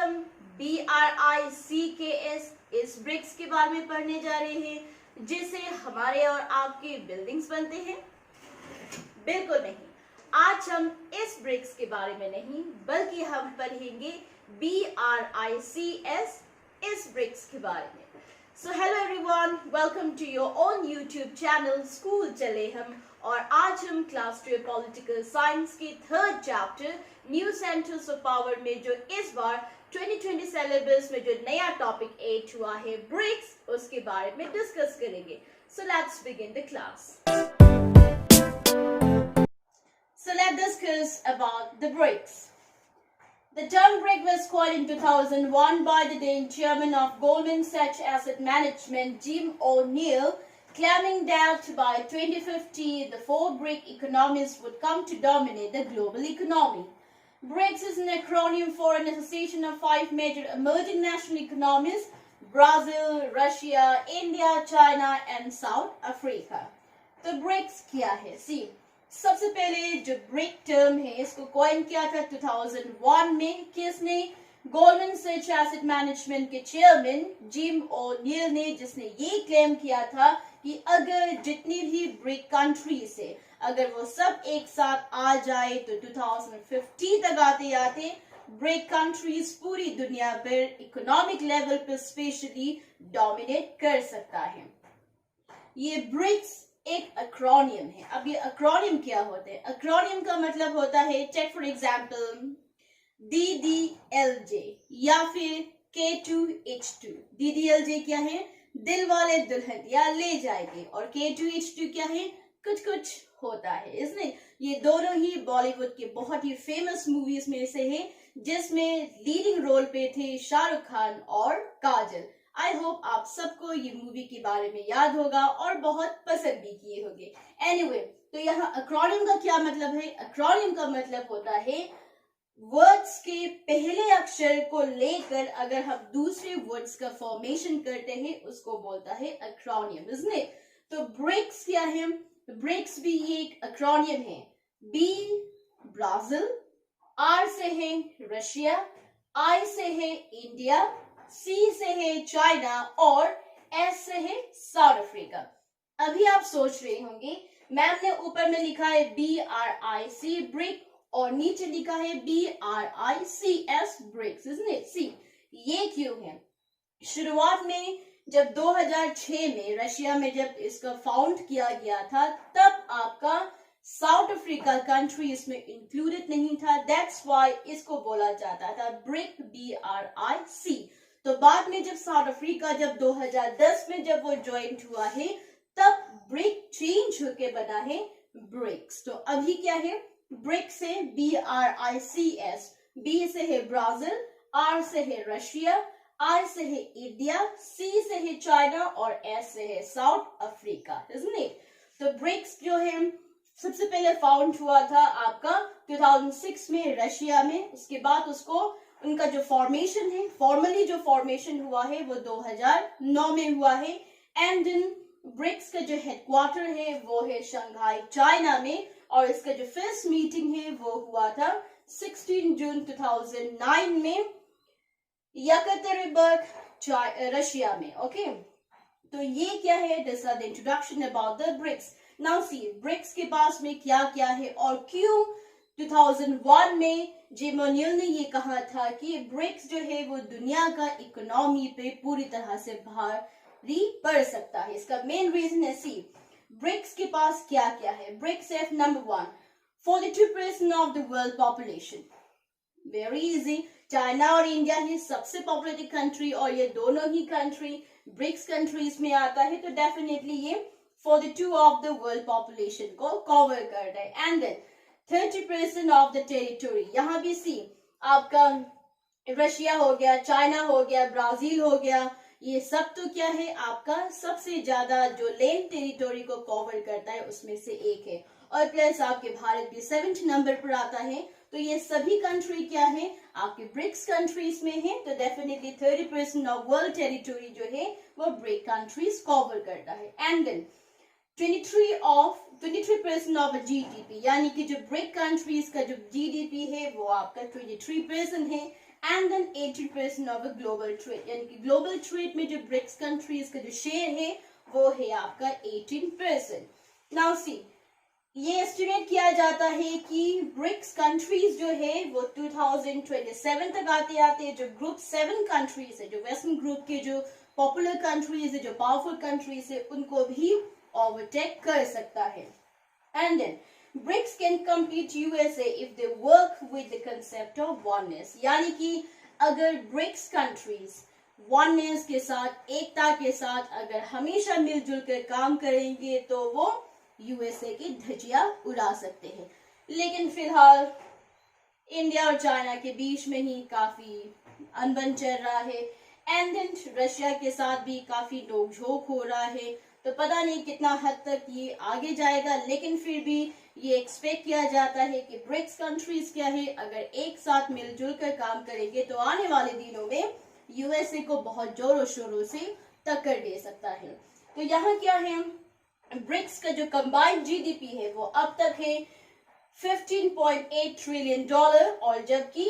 हम BRICS इस BRICS के बारे में पढ़ने जा रहे हैं जिससे हमारे और आपके बिल्डिंग्स बनते हैं। बिल्कुल नहीं, आज हम इस ब्रिक्स के बारे में नहीं बल्कि हम पढ़ेंगे BRICS इस ब्रिक्स के बारे में। So hello everyone, welcome to your own YouTube channel school चले हम, और आज हम क्लास 12 पॉलिटिकल साइंस के third chapter new centres of power में जो इस बार 2020 सिलेबस में जो नया टॉपिक ऐड हुआ है ब्रिक्स, उसके बारे में डिस्कस करेंगे। So let's begin the class. So let's discuss about the BRICS. The term BRIC was coined in 2001 by the then chairman of Goldman Sachs Asset Management, Jim O'Neill, claiming that by 2050, the four BRIC economies would come to dominate the global economy. BRICS is an acronym for an association of five major emerging national economies: Brazil, Russia, India, China, and South Africa. तो BRICS क्या है? See, सबसे पहले जो brick term है इसको coin किया था 2001 में। किसने? गोल्डमैन सैच्स एसेट मैनेजमेंट के चेयरमैन जिम ओ'नील ने, जिसने ये क्लेम किया था कि अगर जितनी भी ब्रिक कंट्रीज है अगर वो सब एक साथ आ जाए तो 2050 तक आते आते ब्रिक कंट्रीज पूरी दुनिया पर इकोनॉमिक लेवल पर स्पेशली डोमिनेट कर सकता है। ये ब्रिक्स एक एक्रोनियम है। अब ये एक्रोनियम क्या होते हैं? एक्रोनियम का मतलब होता है, टेक फॉर एग्जांपल DDLJ या फिर K2H2। DDLJ क्या है? दिल वाले दुल्हन या ले जाएंगे, और K2H2 क्या है? कुछ कुछ होता है। इसलिए ये दोनों ही बॉलीवुड के बहुत ही फेमस मूवीज में से है जिसमें लीडिंग रोल पे थे शाहरुख खान और काजल। आई होप आप सबको ये मूवी के बारे में याद होगा और बहुत पसंद भी किए होंगे। एनीवे, तो यहाँ एक्रोनियम का क्या मतलब है? एक्रोनियम का मतलब होता है वर्ड्स के पहले अक्षर को लेकर अगर हम दूसरे वर्ड्स का फॉर्मेशन करते हैं उसको बोलता है एक्रोनियम, इसलिए तो ब्रिक्स क्या है? ब्रिक्स भी एक एक्रोनियम है। B ब्राजील, R से है रशिया, I से है इंडिया, C से है चाइना और S से है साउथ अफ्रीका। अभी आप सोच रहे होंगे मैम ने ऊपर में लिखा है BRIC ब्रिक और नीचे लिखा है BRICS ब्रिक्स, इसलिए सी ये क्यों है? शुरुआत में जब 2006 में रशिया में जब इसका फाउंड किया गया था तब आपका साउथ अफ्रीका कंट्री इसमें इंक्लूडेड नहीं था। दैट्स व्हाई इसको बोला जाता था ब्रिक BRIC। तो बाद में जब साउथ अफ्रीका जब 2010 में जब वो ज्वाइंट हुआ है तब ब्रिक चेंज होके बना है ब्रिक्स। तो अभी क्या है? ब्रिक्स से BRICS। B से है ब्राजील, R से है रशिया, I से है इंडिया, C से है चाइना और S से है साउथ अफ्रीका, इसलिए तो ब्रिक्स जो है सबसे पहले फाउंड हुआ था आपका 2006 में रशिया में। उसके बाद उसको उनका जो फॉर्मेशन है, फॉर्मली जो फॉर्मेशन हुआ है वो 2009 में हुआ है। एंड देन ब्रिक्स का जो हेडक्वार्टर है वो है शंघाई चाइना में, और इसका जो फर्स्ट मीटिंग है वो हुआ था 16 जून 2009 में यकतेरिनबर्ग रशिया में। ओके, तो ये क्या है? This are the introduction about the BRICS. Now see BRICS के पास में क्या क्या है और क्यों 2001 में जिम ओ'नील ने ये कहा था कि ब्रिक्स जो है वो दुनिया का इकोनॉमी पे पूरी तरह से भारी पड़ सकता है। इसका मेन रीजन है, सी ब्रिक्स के पास क्या क्या है? ब्रिक्स है number 1 42% of the world population. Very easy, China और इंडिया ही सबसे पॉपुलेटेड कंट्री और ये दोनों ही कंट्री ब्रिक्स कंट्रीज में आता है, तो डेफिनेटली ये 42% ऑफ द वर्ल्ड पॉपुलेशन को कवर करता है। And then 30% of the territory, यहाँ भी सी आपका रशिया हो गया, चाइना हो गया, ब्राजील हो गया, ये सब तो क्या है आपका सबसे ज्यादा जो लैंड टेरिटोरी को कवर करता है उसमें से एक है। और प्लस आपके भारत भी 70 नंबर पर आता है। तो ये सभी कंट्री क्या है आपके ब्रिक्स कंट्रीज में है, तो डेफिनेटली 30% ऑफ वर्ल्ड टेरिटोरी जो है वो ब्रिक कंट्रीज कवर करता है। एंड देन 23% ऑफ GDP, यानी कि जो ब्रिक कंट्रीज का जो GDP है वो आपका 23% है। And then 80% of the global trade, यानी कि ग्लोबल ट्रेड में जो ब्रिक्स कंट्रीज का जो शेयर है वो है आपका 18%। नाउ सी, ये एस्टिमेट किया जाता है कि ब्रिक्स कंट्रीज जो है वो 2027 तक आते आते जो ग्रुप 7 कंट्रीज है, जो वेस्टर्न ग्रुप के जो पॉपुलर कंट्रीज है, जो पावरफुल कंट्रीज है, उनको भी ओवरटेक कर सकता है। And then BRICS can compete USA if they work with the concept of oneness, यानी कि अगर BRICS countries oneness के साथ, एकता के साथ अगर हमेशा मिलजुल कर काम करेंगे तो वो USA की धज्जियां उड़ा सकते हैं। लेकिन फिलहाल इंडिया और चाइना के बीच में ही काफी अनबन चल रहा है, एंड देन रशिया के साथ भी काफी नोकझोंक हो रहा है, तो पता नहीं कितना हद तक ये आगे जाएगा। लेकिन फिर भी ये एक्सपेक्ट किया जाता है कि ब्रिक्स कंट्रीज क्या है, अगर एक साथ मिलजुल कर काम करेंगे तो आने वाले दिनों में यूएसए को बहुत जोरों शोरों से टक्कर दे सकता है। तो यहाँ क्या है, ब्रिक्स का जो कंबाइंड जीडीपी है वो अब तक है $15.8 ट्रिलियन, और जबकि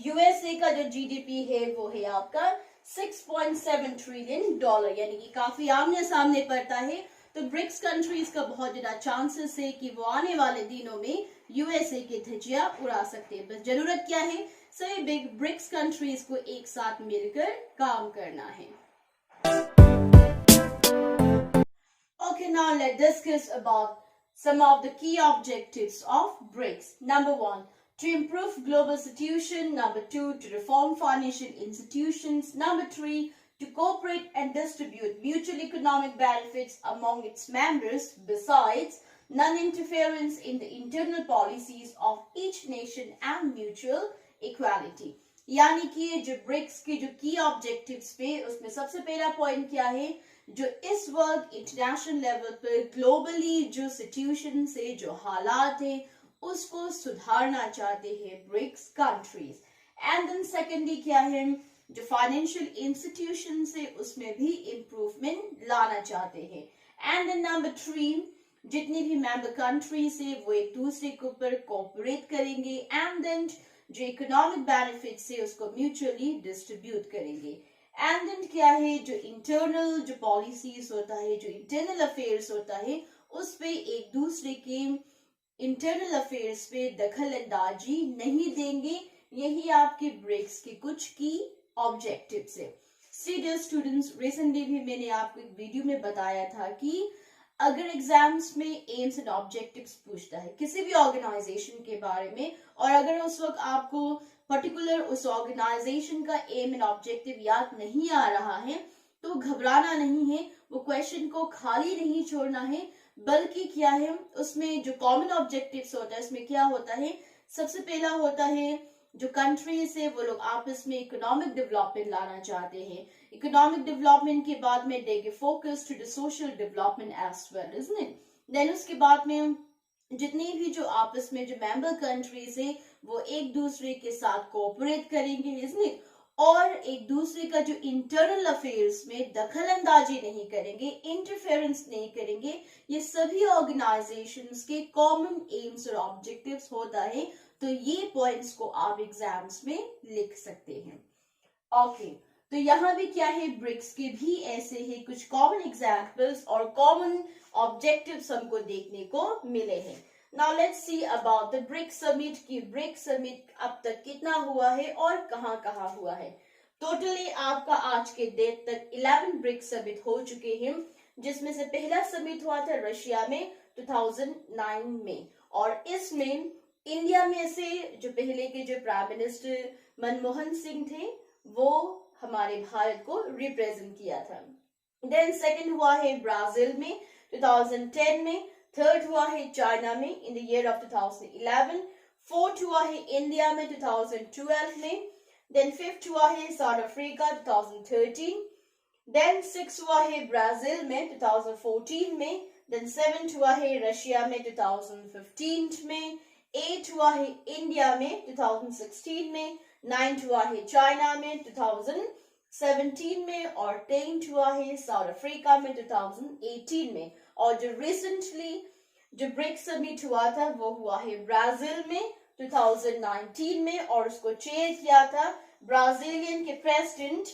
यूएसए का जो जीडीपी है वो है आपका $6.7 ट्रिलियन, यानी कि काफी आमने सामने पड़ता है। तो ब्रिक्स कंट्रीज का बहुत ज्यादा चांसेस है कि वो आने वाले दिनों में यूएसए की धज्जियां उड़ा सकते हैं। बस जरूरत क्या है, सभी बिग ब्रिक्स कंट्रीज को एक साथ मिलकर काम करना है। Okay, now let's discuss about some of the key objectives of BRICS. Number 1, to improve global situation. Number 2, to reform financial institutions. Number 3, to cooperate and distribute mutual economic benefits among its members. Besides, non-interference in the internal policies of each nation and mutual equality. यानी कि जो BRICS के जो की objectives पे, उसमें सबसे पहला पॉइंट क्या है, जो इस वक्त इंटरनेशनल लेवल पर ग्लोबली जो सिचुएशन से जो हालात है उसको सुधारना चाहते हैं BRICS countries. And then secondly क्या है, जो फाइनेंशियल इंस्टीट्यूशन है उसमें भी इंप्रूवमेंट लाना चाहते हैं। एंड देन नंबर 3, जितनी भी मेंबर कंट्रीज है वो एक दूसरे के ऊपर कोऑपरेट करेंगे, एंड देन जो इकोनॉमिक बेनिफिट्स है उसको म्यूचुअली डिस्ट्रीब्यूट करेंगे। एंड देन क्या है, जो इंटरनल जो पॉलिसीज होता है, जो इंटरनल अफेयर्स होता है, उस पे एक दूसरे के इंटरनल अफेयर्स पे दखल अंदाजी नहीं देंगे। यही आपके ब्रिक्स के कुछ की ऑब्जेक्टिव्स है। सी डियर स्टूडेंट्स, रिसेंटली भी मैंने आपको एक वीडियो में बताया था कि अगर एग्जाम्स में एम्स एंड ऑब्जेक्टिव्स पूछता है किसी भी ऑर्गेनाइजेशन के बारे में, और अगर उस वक्त आपको पर्टिकुलर उस ऑर्गेनाइजेशन का एम एंड ऑब्जेक्टिव याद नहीं आ रहा है, तो घबराना नहीं है, वो क्वेश्चन को खाली नहीं छोड़ना है, बल्कि क्या है, उसमें जो कॉमन ऑब्जेक्टिव्स होता है उसमें क्या होता है, सबसे पहला होता है जो कंट्रीज है वो लोग आपस में इकोनॉमिक डेवलपमेंट लाना चाहते हैं। इकोनॉमिक डेवलपमेंट के बाद में they give focus to the social development as well, isn't it. Then उसके बाद में जितनी भी जो आपस में जो मेंबर कंट्रीज है वो एक दूसरे के साथ कोऑपरेट करेंगे, इजंट इट, और एक दूसरे का जो इंटरनल अफेयर्स में दखल अंदाजी नहीं करेंगे, इंटरफेरेंस नहीं करेंगे। ये सभी ऑर्गेनाइजेशंस के कॉमन एम्स और ऑब्जेक्टिव्स होता है। तो ये पॉइंट्स को आप एग्जाम्स में लिख सकते हैं। ओके, तो यहाँ भी क्या है, ब्रिक्स के भी ऐसे ही कुछ कॉमन एग्जाम्पल्स और कॉमन ऑब्जेक्टिव्स हमको देखने को मिले हैं। Now let's see about the BRICS summit की ब्रिक्स समिट अब तक कितना हुआ है और कहाँ हुआ है। टोटली आपका आज के डेट तक 11 ब्रिक्स समिट हो चुके हैं, जिसमें से पहला समिट हुआ था रशिया में 2009 में, और इसमें इंडिया में से जो पहले के जो प्राइम मिनिस्टर मनमोहन सिंह थे वो हमारे भारत को रिप्रेजेंट किया था। देन सेकंड हुआ है ब्राजील में 2010 में, थर्ड हुआ है चाइना में in the year of 2011, fourth हुआ है इंडिया में 2012 में, देन फिफ्थ हुआ है साउथ अफ्रीका 2013, देन सिक्स हुआ है ब्राजील में 2014 में, देन सेवेंथ हुआ है रशिया में 2015 में, 8 हुआ है इंडिया में 2016 में, 9 हुआ है चाइना में 2017 में, और 10 हुआ है साउथ अफ्रीका में 2018 में। और जो रिसेंटली जो ब्रिक्स समिट हुआ था वो हुआ है ब्राजील में 2019 में, और उसको चेयर किया था ब्राजीलियन के प्रेसिडेंट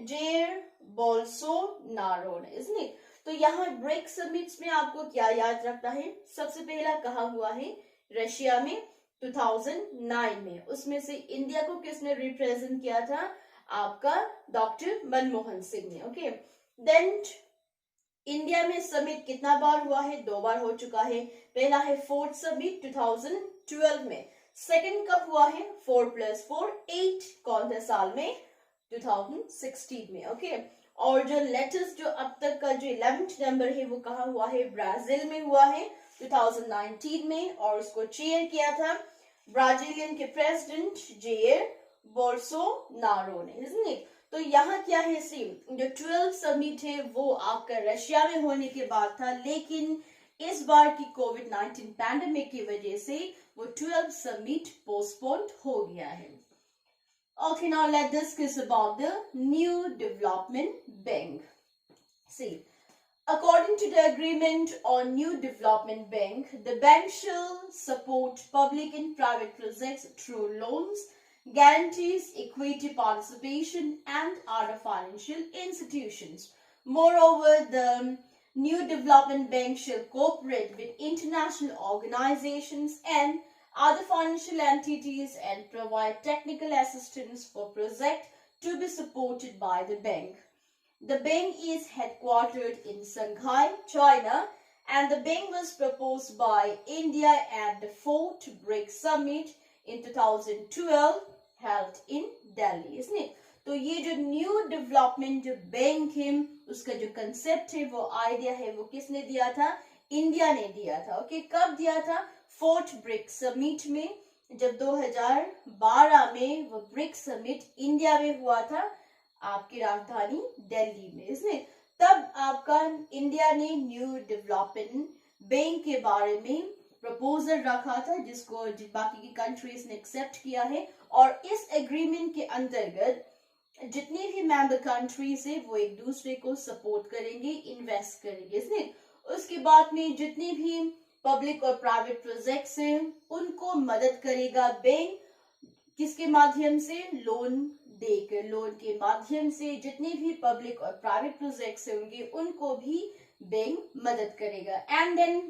जेयर बोल्सोनारो ने, isn't it? तो यहाँ ब्रिक्स समिट्स में आपको क्या याद रखना है? सबसे पहला कहा हुआ है रशिया में 2009 में, उसमें से इंडिया को किसने रिप्रेजेंट किया था? आपका डॉक्टर मनमोहन सिंह ने। ओके, देन इंडिया में समिट कितना बार हुआ है? 2 बार हो चुका है। पहला है 4th समिट 2012 में, सेकंड कब हुआ है? 4+4 8 कौन से साल में? 2016 में। ओके, और जो लेटेस्ट जो अब तक का जो 11th नंबर है वो कहाँ हुआ है? ब्राजील में हुआ है 2019 में, और उसको चेयर किया था ब्राजीलियन के प्रेसिडेंट जेयर बोल्सोनारो ने, isn't it? तो यहाँ क्या है? सेम जो 12th समिट है वो आपका रशिया में होने के बाद था, लेकिन इस बार की कोविड-19 पैंडेमिक की वजह से वो 12th समिट पोस्टपोन्ड हो गया है। Okay, now let's discuss about the New Development Bank. See, according to the agreement on New Development Bank, the bank shall support public and private projects through loans, guarantees, equity participation, and other financial institutions. Moreover, the New Development Bank shall cooperate with international organizations and other financial entities and provide technical assistance for projects to be supported by the bank. The bank is headquartered in Shanghai, China, and the bank was proposed by India at the 4th BRICS Summit in 2012 held in Delhi, isn't it? तो ये जो new development जो bank है उसका जो concept है वो idea है वो किसने दिया था? इंडिया ने दिया था। ओके, कब दिया था? 4th ब्रिक्स समिट में, जब 2012 में वो ब्रिक्स समिट इंडिया में हुआ था आपकी राजधानी दिल्ली में, इसने तब आपका इंडिया ने न्यू डेवलपमेंट बैंक के बारे में प्रपोजल रखा था जिसको बाकी की कंट्रीज ने एक्सेप्ट किया है, और इस एग्रीमेंट के अंतर्गत जितनी भी मेंबर कंट्रीज है वो एक दूसरे को सपोर्ट करेंगे, इन्वेस्ट करेंगे, इसने उसके बाद में जितनी भी पब्लिक और प्राइवेट प्रोजेक्ट्स हैं उनको मदद करेगा बैंक, किसके माध्यम से? लोन देकर, लोन के माध्यम से जितने भी पब्लिक और प्राइवेट प्रोजेक्ट्स होंगे उनको भी बैंक मदद करेगा। एंड देन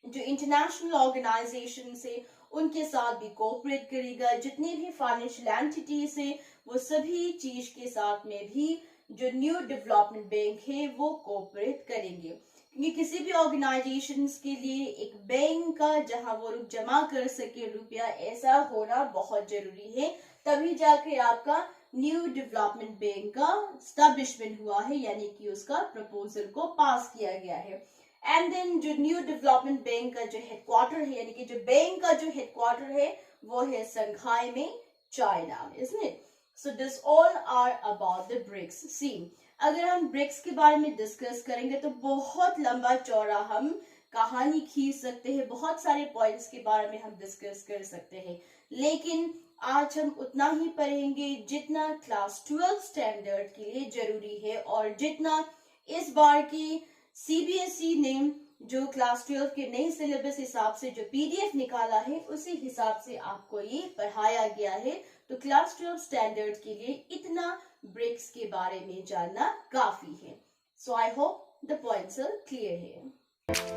जो इंटरनेशनल ऑर्गेनाइजेशन है उनके साथ भी कोऑपरेट करेगा, जितनी भी फाइनेंशियल एंटिटीज है वो सभी चीज के साथ में भी जो न्यू डेवलपमेंट बैंक है वो कोऑपरेट करेंगे, क्योंकि किसी भी ऑर्गेनाइजेशन के लिए एक बैंक का जहां वो जमा कर सके रुपया ऐसा होना बहुत जरूरी है, तभी जाकर आपका न्यू डेवलपमेंट बैंक का एस्टैब्लिशमेंट हुआ है, यानी कि उसका प्रपोजल को पास किया गया है। एंड देन जो न्यू डेवलपमेंट बैंक का जो हेडक्वार्टर है, यानी कि जो बैंक का जो हेडक्वार्टर है वो है शंघाई में, चाइना में, isn't it? So this all are about the BRICS. See, अगर हम ब्रिक्स के बारे में डिस्कस करेंगे तो बहुत लंबा चौड़ा हम कहानी खींच सकते हैं, बहुत सारे पॉइंट्स के बारे में हम डिस्कस कर सकते हैं, लेकिन आज हम उतना ही पढ़ेंगे जितना क्लास 12 स्टैंडर्ड के लिए जरूरी है, और जितना इस बार की सीबीएसई ने जो क्लास 12 के नए सिलेबस हिसाब से जो पीडीएफ निकाला है उसी हिसाब से आपको ये पढ़ाया गया है। तो क्लास 12 स्टैंडर्ड के लिए इतना ब्रिक्स के बारे में जानना काफी है। So I hope the points are clear here.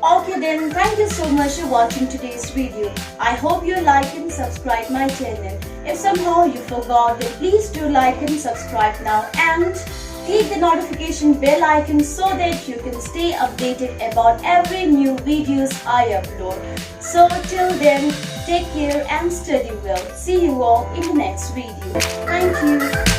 Okay then, thank you so much for watching today's video. I hope you like and subscribe my channel. If somehow you forgot, then please do like and subscribe now and click the notification bell icon so that you can stay updated about every new videos I upload. So till then, take care and study well. See you all in the next video. Thank you.